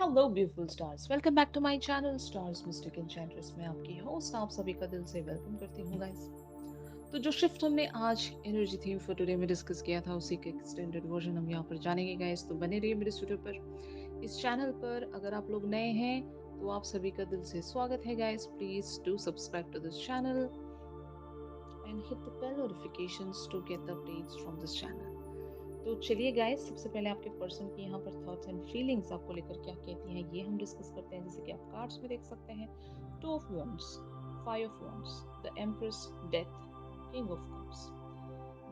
Hello beautiful stars, welcome back to my channel stars mystic enchantress. मैं आपकी host आप सभी का दिल से वेलकम करती हूँ गाइस। तो जो शिफ्ट हमने आज एनर्जी थीम फॉर टुडे में डिस्कस किया था, उसी के एक्सटेंडेड वर्जन हम यहाँ पर जानेंगे गाइस। तो बने रहिए मेरे स्टूडियो पर, इस चैनल पर। अगर आप लोग नए हैं तो आप सभी का दिल से स्वागत है guys. Please do subscribe to this channel and hit the bell notifications to get the updates from this channel. तो चलिए गाइस, सबसे पहले आपके पर्सन की यहाँ पर थॉट्स एंड फीलिंग्स आपको लेकर क्या कहती हैं, ये हम डिस्कस करते हैं। जैसे कि आप कार्ड्स में देख सकते हैं, two of wands, five of wands, the empress, death, king of cups.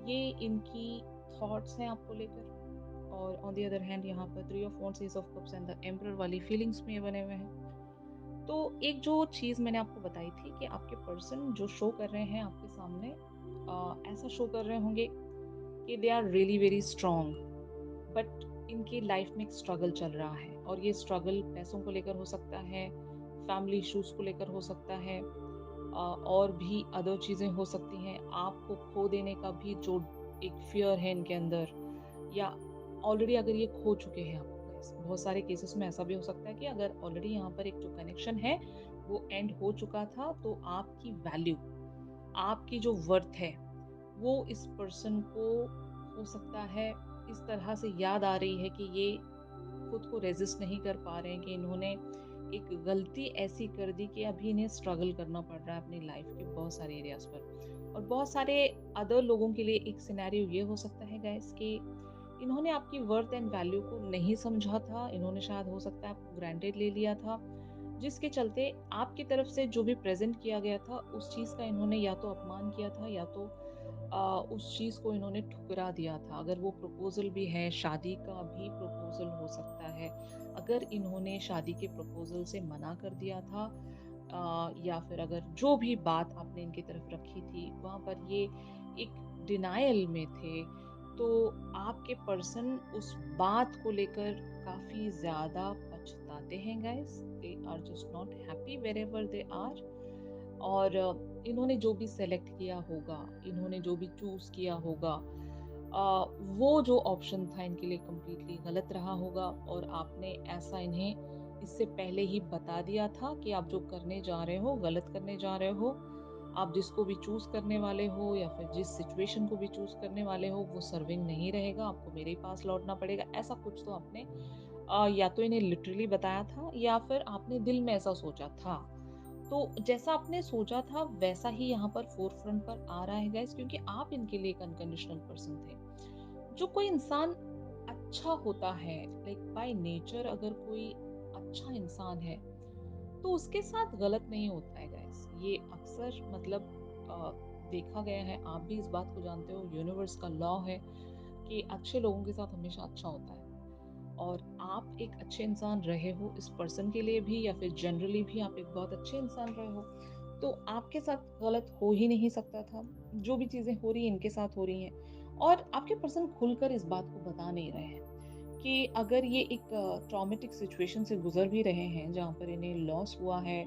ये इनकी थॉट्स हैं आपको लेकर। और ऑन द अदर हैंड यहाँ पर three of wands, S of cups and the emperor वाली फीलिंग्स में ये बने हुए हैं। तो एक जो चीज़ मैंने आपको बताई थी कि आपके पर्सन जो शो कर रहे हैं आपके सामने, ऐसा शो कर रहे होंगे कि they are really very strong, but इनकी लाइफ में एक स्ट्रगल चल रहा है। और ये स्ट्रगल पैसों को लेकर हो सकता है, फैमिली इश्यूज को लेकर हो सकता है, और भी अदर चीज़ें हो सकती हैं। आपको खो देने का भी जो एक फियर है इनके अंदर, या ऑलरेडी अगर ये खो चुके हैं आपको guys, बहुत सारे केसेस में ऐसा भी हो सकता है कि अगर ऑलरेडी यहाँ पर एक जो कनेक्शन है वो एंड हो चुका था, तो आपकी वैल्यू, आपकी जो वर्थ है, वो इस पर्सन को हो सकता है इस तरह से याद आ रही है कि ये खुद को रेजिस्ट नहीं कर पा रहे हैं, कि इन्होंने एक गलती ऐसी कर दी कि अभी इन्हें स्ट्रगल करना पड़ रहा है अपनी लाइफ के बहुत सारे एरियाज पर। और बहुत सारे अदर लोगों के लिए एक सिनेरियो ये हो सकता है गाइस कि इन्होंने आपकी वर्थ एंड वैल्यू को नहीं समझा था। इन्होंने शायद हो सकता है आपको ग्रांटेड ले लिया था, जिसके चलते आपकी तरफ से जो भी प्रेजेंट किया गया था उस चीज़ का इन्होंने या तो अपमान किया था, या तो उस चीज़ को इन्होंने ठुकरा दिया था। अगर वो प्रपोज़ल भी है, शादी का भी प्रपोज़ल हो सकता है, अगर इन्होंने शादी के प्रपोज़ल से मना कर दिया था, या फिर अगर जो भी बात आपने इनकी तरफ रखी थी, वहाँ पर ये एक डिनायल में थे, तो आपके पर्सन उस बात को लेकर काफ़ी ज़्यादा पछताते हैं guys. They are just not happy wherever they are. और इन्होंने जो भी सेलेक्ट किया होगा, इन्होंने जो भी चूज किया होगा, वो जो ऑप्शन था इनके लिए कम्प्लीटली गलत रहा होगा। और आपने ऐसा इन्हें इससे पहले ही बता दिया था कि आप जो करने जा रहे हो गलत करने जा रहे हो। आप जिसको भी चूज करने वाले हो या फिर जिस सिचुएशन को भी चूज करने वाले हो, वो सर्विंग नहीं रहेगा, आपको मेरे ही पास लौटना पड़ेगा। ऐसा कुछ तो आपने या तो इन्हें लिटरली बताया था, या फिर आपने दिल में ऐसा सोचा था। तो जैसा आपने सोचा था वैसा ही यहाँ पर फोर फ्रंट पर आ रहा है गाइस, क्योंकि आप इनके लिए एक अनकंडीशनल पर्सन थे। जो कोई इंसान अच्छा होता है, लाइक बाय नेचर, अगर कोई अच्छा इंसान है तो उसके साथ गलत नहीं होता है गाइस। ये अक्सर मतलब देखा गया है, आप भी इस बात को जानते हो, यूनिवर्स का लॉ है कि अच्छे लोगों के साथ हमेशा अच्छा होता है। और आप एक अच्छे इंसान रहे हो इस पर्सन के लिए भी, या फिर जनरली भी आप एक बहुत अच्छे इंसान रहे हो, तो आपके साथ गलत हो ही नहीं सकता था। जो भी चीजें हो रही हैं इनके साथ हो रही हैं। और आपके पर्सन खुलकर इस बात को बता नहीं रहे हैं कि अगर ये एक ट्रॉमेटिक सिचुएशन से गुजर भी रहे हैं जहाँ पर इन्हें लॉस हुआ है,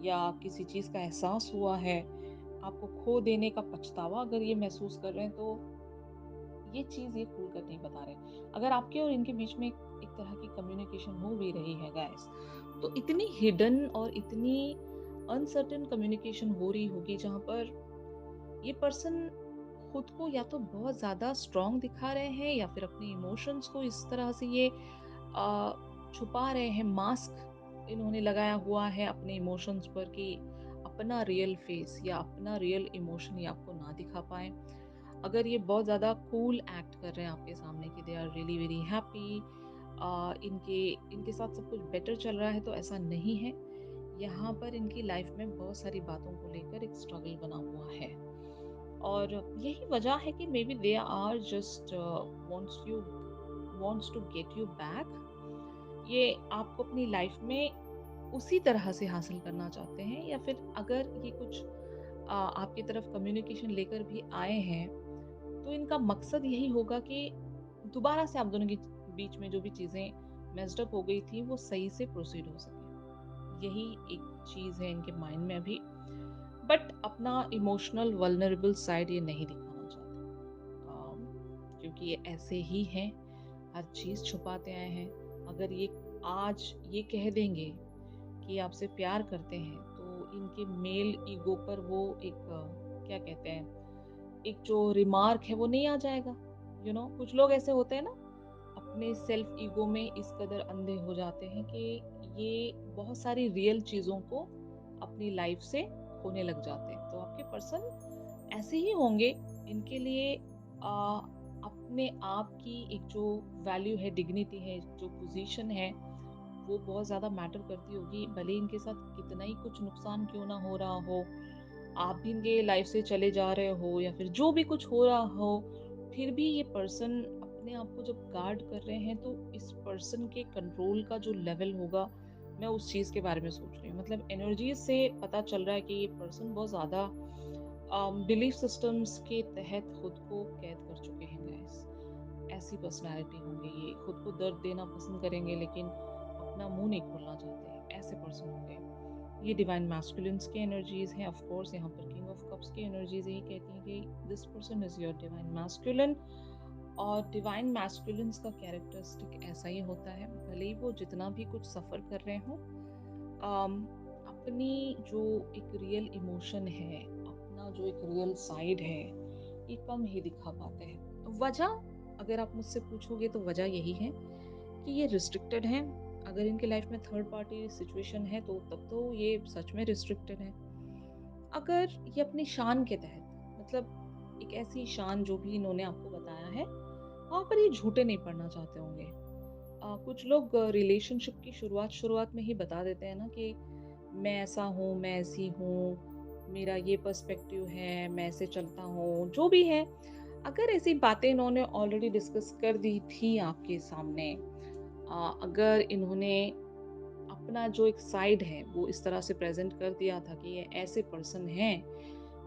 या किसी चीज का एहसास हुआ है, आपको खो देने का पछतावा अगर ये महसूस कर रहे हैं, तो ये चीज़ ये खुलकर नहीं बता रहे। अगर आपके और इनके बीच में एक तरह की कम्युनिकेशन हो भी रही है गाइस, तो इतनी हिडन और इतनी अनसर्टेन कम्युनिकेशन हो रही होगी, जहाँ पर ये पर्सन खुद को या तो बहुत ज़्यादा स्ट्रॉन्ग दिखा रहे हैं, या फिर अपने इमोशंस को इस तरह से ये छुपा रहे हैं। मास्क इन्होंने लगाया हुआ है अपने इमोशंस पर, कि अपना रियल फेस या अपना रियल इमोशन ये आपको ना दिखा पाए। अगर ये बहुत ज़्यादा कूल एक्ट कर रहे हैं आपके सामने कि they are really very happy, इनके इनके साथ सब कुछ बेटर चल रहा है, तो ऐसा नहीं है। यहाँ पर इनकी लाइफ में बहुत सारी बातों को लेकर एक स्ट्रगल बना हुआ है। और यही वजह है कि maybe they are just wants to get you back. ये आपको अपनी लाइफ में उसी तरह से हासिल करना चाहते हैं, या फिर अगर ये कुछ आपकी तरफ कम्युनिकेशन लेकर भी आए हैं, तो इनका मकसद यही होगा कि दोबारा से आप दोनों के बीच में जो भी चीज़ें मेस्ड अप हो गई थी वो सही से प्रोसीड हो सके। यही एक चीज़ है इनके माइंड में अभी। बट अपना इमोशनल वल्नरेबल साइड ये नहीं दिखाना चाहते, क्योंकि ये ऐसे ही हैं, हर चीज़ छुपाते आए हैं। अगर ये आज ये कह देंगे कि आपसे प्यार करते हैं, तो इनके मेल ईगो पर वो एक क्या कहते हैं, एक जो रिमार्क है वो नहीं आ जाएगा। कुछ लोग ऐसे होते हैं ना, अपने सेल्फ ईगो में इस कदर अंधे हो जाते हैं कि ये बहुत सारी रियल चीज़ों को अपनी लाइफ से खोने लग जाते हैं। तो आपके पर्सन ऐसे ही होंगे। इनके लिए अपने आप की एक जो वैल्यू है, डिग्निटी है, जो पोजीशन है, वो बहुत ज़्यादा मैटर करती होगी। भले ही इनके साथ कितना ही कुछ नुकसान क्यों ना हो रहा हो, आप भी इनके लाइफ से चले जा रहे हो या फिर जो भी कुछ हो रहा हो, फिर भी ये पर्सन अपने आप को जब गार्ड कर रहे हैं, तो इस पर्सन के कंट्रोल का जो लेवल होगा, मैं उस चीज़ के बारे में सोच रही हूँ। मतलब एनर्जी से पता चल रहा है कि ये पर्सन बहुत ज़्यादा बिलीफ सिस्टम्स के तहत खुद को कैद कर चुके हैं गाइस। ऐसी पर्सनालिटी होंगे ये, खुद को दर्द देना पसंद करेंगे लेकिन अपना मुंह नहीं खोलना चाहते, ऐसे पर्सन होंगे ये। डिवाइन मैस्कुलिन्स की एनर्जीज हैं। ऑफ कोर्स यहाँ पर किंग ऑफ कप्स की एनर्जीज यही कहती हैं कि this person is your divine masculine. और डिवाइन मैस्कुलिन्स का कैरेक्टरिस्टिक ऐसा ही होता है, भले ही वो जितना भी कुछ सफ़र कर रहे हो, अपनी जो एक रियल इमोशन है, अपना जो एक रियल साइड है, ये कम ही दिखा पाते हैं। वजह अगर आप मुझसे पूछोगे तो वजह यही है कि ये रिस्ट्रिक्टेड हैं। अगर इनके लाइफ में थर्ड पार्टी सिचुएशन है तो तब तो ये सच में रिस्ट्रिक्टेड है। अगर ये अपनी शान के तहत, मतलब एक ऐसी शान जो भी इन्होंने आपको बताया है, वहाँ पर ये झूठे नहीं पड़ना चाहते होंगे। कुछ लोग रिलेशनशिप की शुरुआत शुरुआत में ही बता देते हैं ना कि मैं ऐसा हूँ, मैं ऐसी हूँ, मेरा ये पर्सपेक्टिव है, मैं ऐसे चलता हूँ, जो भी है। अगर ऐसी बातें इन्होंने ऑलरेडी डिस्कस कर दी थी आपके सामने, अगर इन्होंने अपना जो एक साइड है वो इस तरह से प्रेजेंट कर दिया था कि ये ऐसे पर्सन हैं,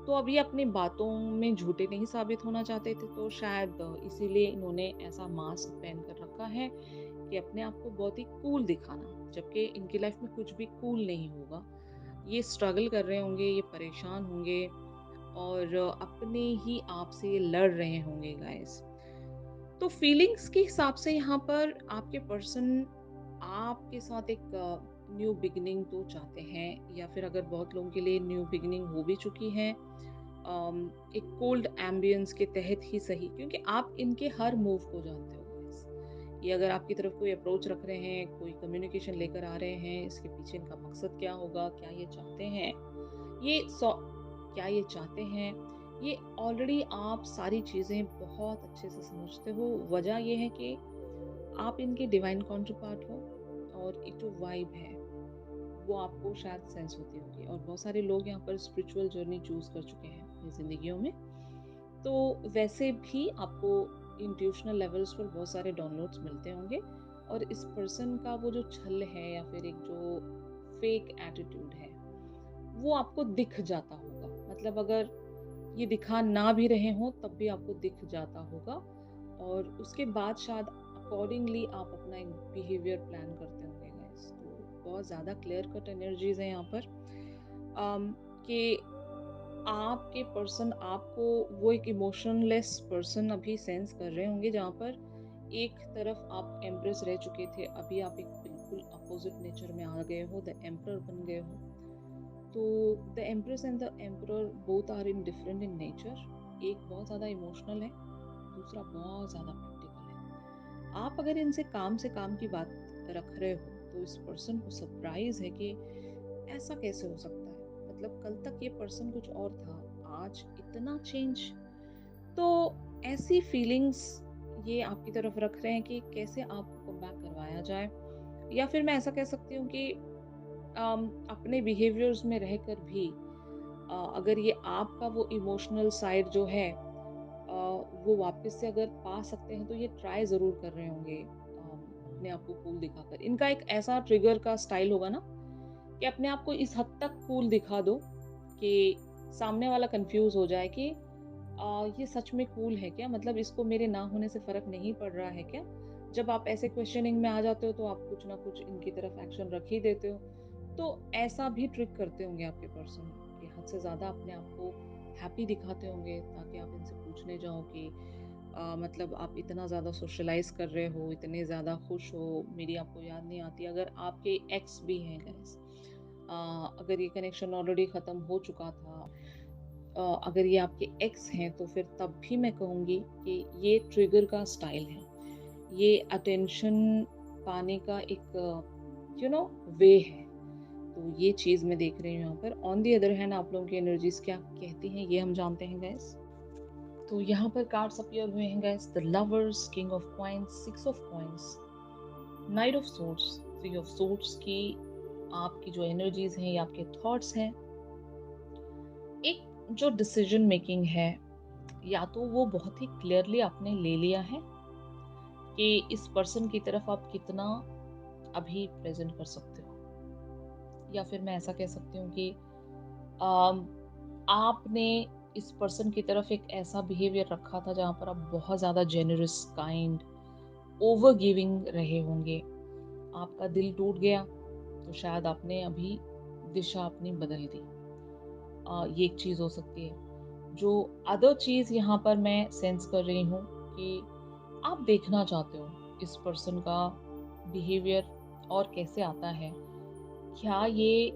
तो अब ये अपनी बातों में झूठे नहीं साबित होना चाहते थे, तो शायद इसीलिए इन्होंने ऐसा मास्क पहन कर रखा है कि अपने आप को बहुत ही कूल दिखाना, जबकि इनकी लाइफ में कुछ भी कूल नहीं होगा। ये स्ट्रगल कर रहे होंगे, ये परेशान होंगे और अपने ही आप से ये लड़ रहे होंगे गाइस। तो फीलिंग्स के हिसाब से यहाँ पर आपके पर्सन आपके साथ एक न्यू बिगिनिंग तो चाहते हैं, या फिर अगर बहुत लोगों के लिए न्यू बिगिनिंग हो भी चुकी है, एक कोल्ड एम्बियंस के तहत ही सही, क्योंकि आप इनके हर मूव को जानते हो guys। ये अगर आपकी तरफ कोई अप्रोच रख रहे हैं, कोई कम्युनिकेशन लेकर आ रहे हैं, इसके पीछे इनका मकसद क्या होगा, क्या ये चाहते हैं, ये क्या ये चाहते हैं, ये ऑलरेडी आप सारी चीज़ें बहुत अच्छे से समझते हो। वजह ये है कि आप इनके डिवाइन काउंटरपार्ट हो, और एक जो वाइब है वो आपको शायद सेंस होती होगी। और बहुत सारे लोग यहाँ पर स्पिरिचुअल जर्नी चूज कर चुके हैं अपनी जिंदगियों में, तो वैसे भी आपको इंट्यूशनल लेवल्स पर बहुत सारे डाउनलोड्स मिलते होंगे। और इस पर्सन का वो जो छल है या फिर एक जो फेक एटीट्यूड है, वो आपको दिख जाता होगा। मतलब अगर ये दिखा ना भी रहे हों तब भी आपको दिख जाता होगा, और उसके बाद शायद अकॉर्डिंगली आप अपना एक बिहेवियर प्लान करते होंगे गाइस। तो बहुत ज़्यादा क्लियर कट एनर्जीज हैं यहाँ पर, कि आपके पर्सन आपको वो एक इमोशनलेस पर्सन अभी सेंस कर रहे होंगे, जहाँ पर एक तरफ आप एम्प्रेस रह चुके थे, अभी आप एक बिल्कुल अपोजिट नेचर में आ गए हो, द एम्परर बन गए हो। तो the empress and the emperor both are in different in nature. एक बहुत ज़्यादा इमोशनल है, दूसरा बहुत ज़्यादा प्रैक्टिकल है। आप अगर इनसे काम की बात रख रहे हो, तो इस पर्सन को सरप्राइज है कि ऐसा कैसे हो सकता है, मतलब कल तक ये पर्सन कुछ और था, आज इतना चेंज। तो ऐसी फीलिंग्स ये आपकी तरफ रख रहे हैं कि कैसे आपको कम बैक करवाया जाए। या फिर मैं ऐसा कह सकती हूँ कि अपने बिहेवियर्स में रहकर भी अगर ये आपका वो इमोशनल साइड जो है वो वापस से अगर पा सकते हैं, तो ये ट्राई ज़रूर कर रहे होंगे अपने आप को कूल दिखाकर। इनका एक ऐसा ट्रिगर का स्टाइल होगा ना कि अपने आप को इस हद तक कूल दिखा दो कि सामने वाला कंफ्यूज हो जाए कि ये सच में कूल है क्या, मतलब इसको मेरे ना होने से फ़र्क नहीं पड़ रहा है क्या। जब आप ऐसे क्वेश्चनिंग में आ जाते हो तो आप कुछ ना कुछ इनकी तरफ एक्शन रख ही देते हो। तो ऐसा भी ट्रिक करते होंगे आपके पर्सन कि हद से ज़्यादा अपने आप को हैप्पी दिखाते होंगे, ताकि आप इनसे पूछने जाओ कि मतलब आप इतना ज़्यादा सोशलाइज़ कर रहे हो, इतने ज़्यादा खुश हो, मेरी आपको याद नहीं आती। अगर आपके एक्स भी हैं गाइस, अगर ये कनेक्शन ऑलरेडी ख़त्म हो चुका था, अगर ये आपके एक्स हैं, तो फिर तब भी मैं कहूँगी कि ये ट्रिगर का स्टाइल है। ये अटेंशन पाने का एक वे है। तो ये चीज़ मैं देख रही हूँ यहाँ पर। ऑन द अदर हैंड आप लोगों की एनर्जीज़ क्या कहती हैं, ये हम जानते हैं गाइस। तो यहाँ पर कार्ड्स अपीयर हुए हैं guys, the lovers, king of coins, six of coins, night of swords, three of swords की आपकी जो एनर्जीज हैं, ये आपके थॉट्स हैं। एक जो डिसीजन मेकिंग है, या तो वो बहुत ही क्लियरली आपने ले लिया है कि इस पर्सन की तरफ आप कितना अभी प्रेजेंट कर सकते हो, या फिर मैं ऐसा कह सकती हूँ कि आम, आपने इस पर्सन की तरफ एक ऐसा बिहेवियर रखा था जहाँ पर आप बहुत ज़्यादा जेनरस, काइंड, ओवर गिविंग रहे होंगे। आपका दिल टूट गया, तो शायद आपने अभी दिशा अपनी बदल दी। ये एक चीज़ हो सकती है। जो अदर चीज़ यहाँ पर मैं सेंस कर रही हूँ कि आप देखना चाहते हो इस पर्सन का बिहेवियर और कैसे आता है। क्या ये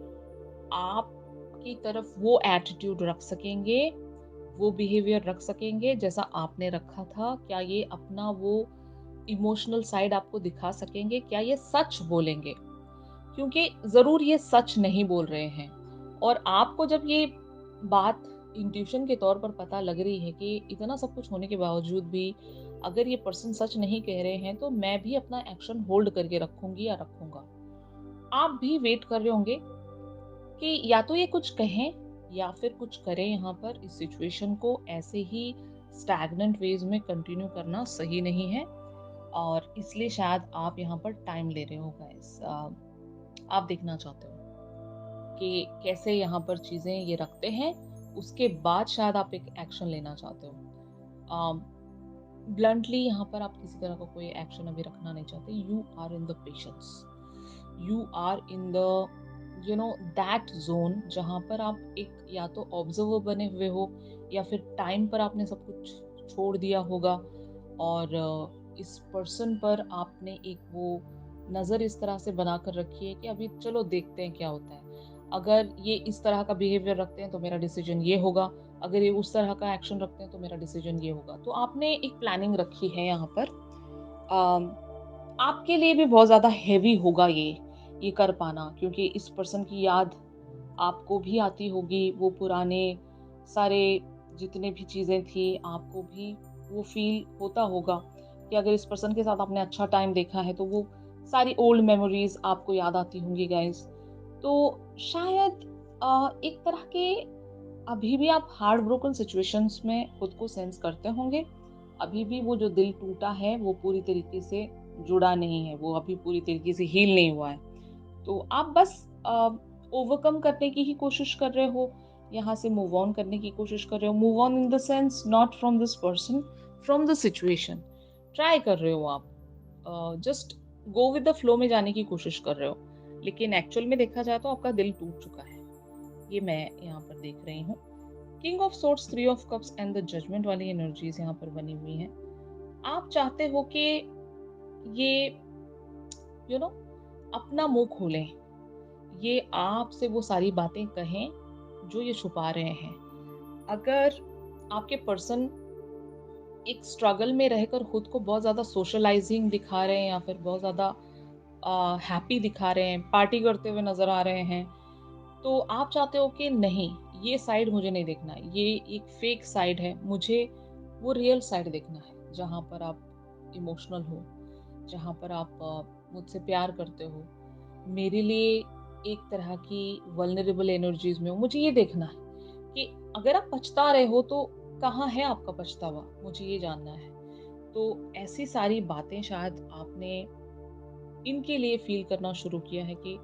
आपकी तरफ वो एटीट्यूड रख सकेंगे, वो बिहेवियर रख सकेंगे जैसा आपने रखा था? क्या ये अपना वो इमोशनल साइड आपको दिखा सकेंगे? क्या ये सच बोलेंगे? क्योंकि ज़रूर ये सच नहीं बोल रहे हैं, और आपको जब ये बात इंट्यूशन के तौर पर पता लग रही है कि इतना सब कुछ होने के बावजूद भी अगर ये पर्सन सच नहीं कह रहे हैं, तो मैं भी अपना एक्शन होल्ड करके रखूंगी या रखूंगा। आप भी वेट कर रहे होंगे कि या तो ये कुछ कहें या फिर कुछ करें। यहाँ पर इस सिचुएशन को ऐसे ही स्टैग्नेंट वेज में कंटिन्यू करना सही नहीं है, और इसलिए शायद आप यहाँ पर टाइम ले रहे हो गाइस। आप देखना चाहते हो कि कैसे यहाँ पर चीज़ें ये रखते हैं, उसके बाद शायद आप एक एक्शन लेना चाहते हो। ब्लंटली यहाँ पर आप किसी तरह का कोई एक्शन अभी रखना नहीं चाहते। You are in the patience, you are in the that zone जहाँ पर आप एक या तो ऑब्जर्वर बने हुए हो, या फिर टाइम पर आपने सब कुछ छोड़ दिया होगा, और इस पर्सन पर आपने एक वो नज़र इस तरह से बनाकर रखी है कि अभी चलो देखते हैं क्या होता है। अगर ये इस तरह का बिहेवियर रखते हैं तो मेरा डिसीजन ये होगा, अगर ये उस तरह का एक्शन रखते हैं तो मेरा डिसीजन ये होगा। तो आपने एक प्लानिंग रखी है यहाँ पर। अम, आपके लिए भी बहुत ज़्यादा हेवी होगा ये कर पाना, क्योंकि इस पर्सन की याद आपको भी आती होगी। वो पुराने सारे जितने भी चीज़ें थी, आपको भी वो फ़ील होता होगा कि अगर इस पर्सन के साथ आपने अच्छा टाइम देखा है, तो वो सारी ओल्ड मेमोरीज़ आपको याद आती होंगी गाइज़। तो शायद एक तरह के अभी भी आप हार्ट ब्रोकन सिचुएशंस में खुद को सेंस करते होंगे। अभी भी वो जो दिल टूटा है, वो पूरी तरीके से जुड़ा नहीं है, वो अभी पूरी तरीके से हील नहीं हुआ है। तो आप बस ओवरकम करने की ही कोशिश कर रहे हो, यहाँ से मूव ऑन करने की कोशिश कर रहे हो। Move on in the sense not from this person, from the situation. Try कर रहे हो आप, just go with the flow में जाने की कोशिश कर रहे हो, लेकिन एक्चुअल में देखा जाए तो आपका दिल टूट चुका है। ये मैं यहाँ पर देख रही हूँ। King of swords, three of cups and the judgement वाली एनर्जीज यहाँ पर बनी हुई हैं। आप चाहते हो कि ये अपना मुंह खोलें, ये आपसे वो सारी बातें कहें जो ये छुपा रहे हैं। अगर आपके पर्सन एक स्ट्रगल में रहकर खुद को बहुत ज़्यादा सोशलाइजिंग दिखा रहे हैं, या फिर बहुत ज़्यादा हैप्पी दिखा रहे हैं, पार्टी करते हुए नज़र आ रहे हैं, तो आप चाहते हो कि नहीं, ये साइड मुझे नहीं देखना है, ये एक फेक साइड है, मुझे वो रियल साइड देखना है, जहाँ पर आप इमोशनल हो, जहाँ पर आप मुझसे प्यार करते हो, मेरे लिए एक तरह की वल्नरेबल एनर्जीज में हो। मुझे ये देखना है कि अगर आप पछता रहे हो तो कहाँ है आपका पछतावा, मुझे ये जानना है। तो ऐसी सारी बातें शायद आपने इनके लिए फील करना शुरू किया है कि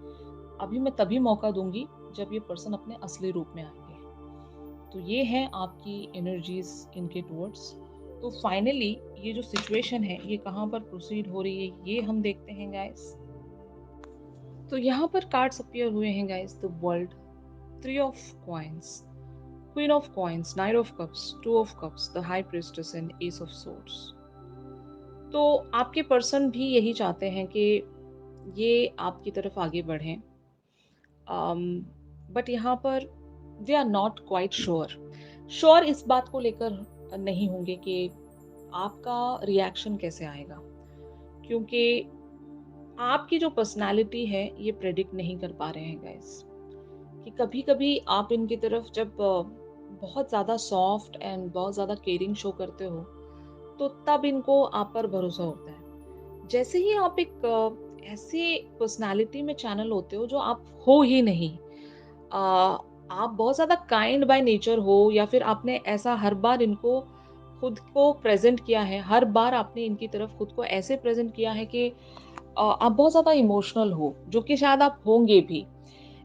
अभी मैं तभी मौका दूंगी जब ये पर्सन अपने असली रूप में आएंगे। तो ये है आपकी एनर्जीज इनके टुवर्ड्स। तो फाइनली ये जो सिचुएशन है, ये कहाँ पर प्रोसीड हो रही है, ये हम देखते हैं गाइस। तो यहाँ पर कार्ड्स अपीयर हुए हैं guys, the world, three of coins, queen of coins, night of cups, two of cups, the high priestess and S of swords. तो आपके पर्सन भी यही चाहते हैं कि ये आपकी तरफ आगे बढ़ें, बट यहाँ पर they are not quite sure. Sure इस बात को लेकर नहीं होंगे कि आपका रिएक्शन कैसे आएगा, क्योंकि आपकी जो पर्सनालिटी है ये प्रेडिक्ट नहीं कर पा रहे हैं गाइस, कि कभी कभी आप इनकी तरफ जब बहुत ज़्यादा सॉफ्ट एंड बहुत ज़्यादा केयरिंग शो करते हो, तो तब इनको आप पर भरोसा होता है। जैसे ही आप एक ऐसी पर्सनालिटी में चैनल होते हो जो आप हो ही नहीं, आप बहुत ज़्यादा काइंड बाय नेचर हो, या फिर आपने ऐसा हर बार इनको खुद को प्रेजेंट किया है, हर बार आपने इनकी तरफ खुद को ऐसे प्रेजेंट किया है कि आप बहुत ज़्यादा इमोशनल हो, जो कि शायद आप होंगे भी।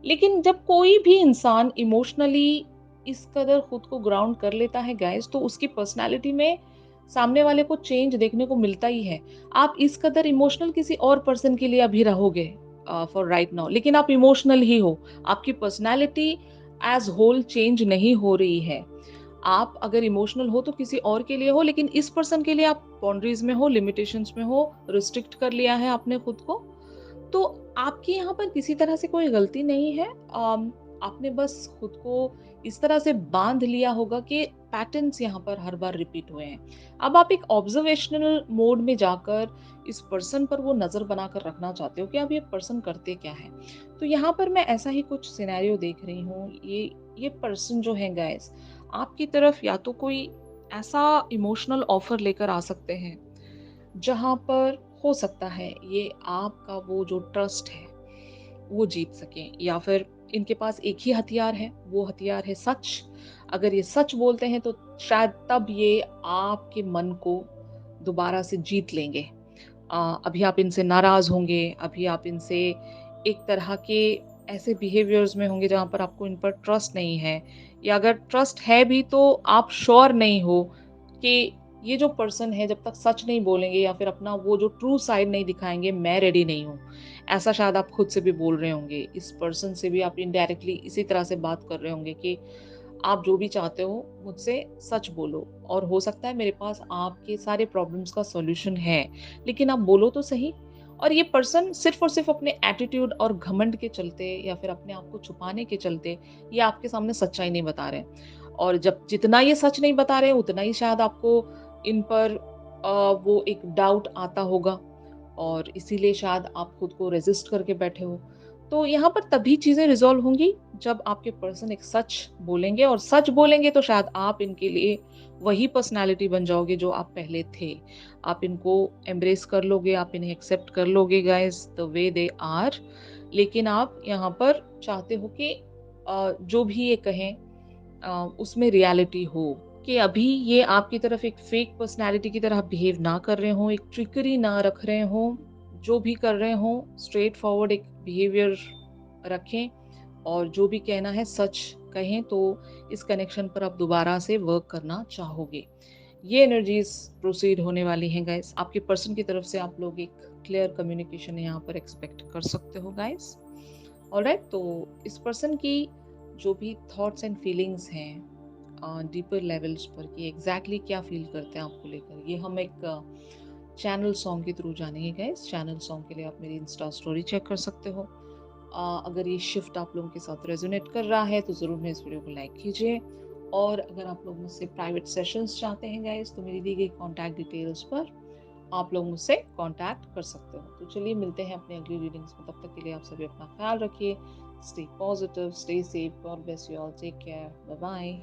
लेकिन जब कोई भी इंसान इमोशनली इस कदर खुद को ग्राउंड कर लेता है गाइस, तो उसकी पर्सनालिटी में सामने वाले को चेंज देखने को मिलता ही है। आप इस कदर इमोशनल किसी और पर्सन के लिए अभी रहोगे फॉर राइट नाउ, लेकिन आप इमोशनल ही हो, आपकी पर्सनालिटी एज होल चेंज नहीं हो रही है। आप अगर इमोशनल हो तो किसी और के लिए हो, लेकिन इस पर्सन के लिए आप बाउंड्रीज में हो, लिमिटेशंस में हो, रिस्ट्रिक्ट कर लिया है आपने खुद को। तो आपकी यहाँ पर किसी तरह से कोई गलती नहीं है। आपने बस खुद को इस तरह से बांध लिया होगा कि पैटर्न्स यहाँ पर हर बार रिपीट हुए हैं। अब आप एक ऑब्जर्वेशनल मोड में जाकर इस पर्सन पर वो नजर बनाकर रखना चाहते हो कि अब ये पर्सन करते क्या है। तो यहाँ पर मैं ऐसा ही कुछ सिनेरियो देख रही हूँ। ये पर्सन जो है गाइस, आपकी तरफ या तो कोई ऐसा इमोशनल ऑफर लेकर आ सकते हैं जहाँ पर हो सकता है ये आपका वो जो ट्रस्ट है वो जीत सकें, या फिर इनके पास एक ही हथियार है, वो हथियार है सच। अगर ये सच बोलते हैं तो शायद तब ये आपके मन को दोबारा से जीत लेंगे। अभी आप इनसे नाराज होंगे, अभी आप इनसे एक तरह के ऐसे बिहेवियर्स में होंगे जहाँ पर आपको इन पर ट्रस्ट नहीं है, या अगर ट्रस्ट है भी तो आप श्योर नहीं हो कि ये जो पर्सन है जब तक सच नहीं बोलेंगे या फिर अपना वो जो ट्रू साइड नहीं दिखाएंगे, मैं रेडी नहीं हूँ। ऐसा शायद आप खुद से भी बोल रहे होंगे, इस पर्सन से भी आप इनडायरेक्टली इसी तरह से बात कर रहे होंगे कि आप जो भी चाहते हो मुझसे सच बोलो, और हो सकता है मेरे पास आपके सारे प्रॉब्लम्स का सॉल्यूशन है, लेकिन आप बोलो तो सही। और ये पर्सन सिर्फ और सिर्फ अपने एटीट्यूड और घमंड के चलते या फिर अपने आप को छुपाने के चलते ये आपके सामने सच्चाई नहीं बता रहे हैं। और जब जितना ये सच नहीं बता रहे हैं उतना ही शायद आपको इन पर वो एक डाउट आता होगा, और इसीलिए शायद आप खुद को रेजिस्ट करके बैठे हो। तो यहाँ पर तभी चीज़ें रिज़ॉल्व होंगी जब आपके पर्सन एक सच बोलेंगे, और सच बोलेंगे तो शायद आप इनके लिए वही पर्सनैलिटी बन जाओगे जो आप पहले थे। आप इनको एम्ब्रेस कर लोगे, आप इन्हें एक्सेप्ट कर लोगे guys the way they are. लेकिन आप यहाँ पर चाहते हो कि जो भी ये कहें उसमें रियलिटी हो, कि अभी ये आपकी तरफ एक फेक पर्सनैलिटी की तरह बिहेव ना कर रहे हों, एक ट्रिकरी ना रख रहे हों, जो भी कर रहे हों स्ट्रेट फॉरवर्ड एक बिहेवियर रखें, और जो भी कहना है सच कहें, तो इस कनेक्शन पर आप दोबारा से वर्क करना चाहोगे। ये एनर्जीज प्रोसीड होने वाली हैं गाइस। आपके पर्सन की तरफ से आप लोग एक क्लियर कम्युनिकेशन यहाँ पर एक्सपेक्ट कर सकते हो गाइस। ऑलराइट, तो इस पर्सन की जो भी थॉट्स एंड फीलिंग्स हैं डीपर लेवल्स पर, कि एग्जैक्टली क्या फील करते हैं आपको लेकर, ये हम एक चैनल सॉन्ग के थ्रू जानेंगे गाइस। चैनल सॉन्ग के लिए आप मेरी इंस्टा स्टोरी चेक कर सकते हो। अगर ये शिफ्ट आप लोगों के साथ रेजोनेट कर रहा है तो ज़रूर मेरे इस वीडियो को लाइक कीजिए, और अगर आप लोग मुझसे प्राइवेट सेशंस चाहते हैं गाइस तो मेरी दी गई कॉन्टैक्ट डिटेल्स पर आप लोग मुझसे कांटेक्ट कर सकते हो। तो चलिए मिलते हैं अपने अगली रीडिंग्स में, तब तक के लिए आप सभी अपना ख्याल रखिए। Stay positive, stay safe, God bless you all, take care, bye bye.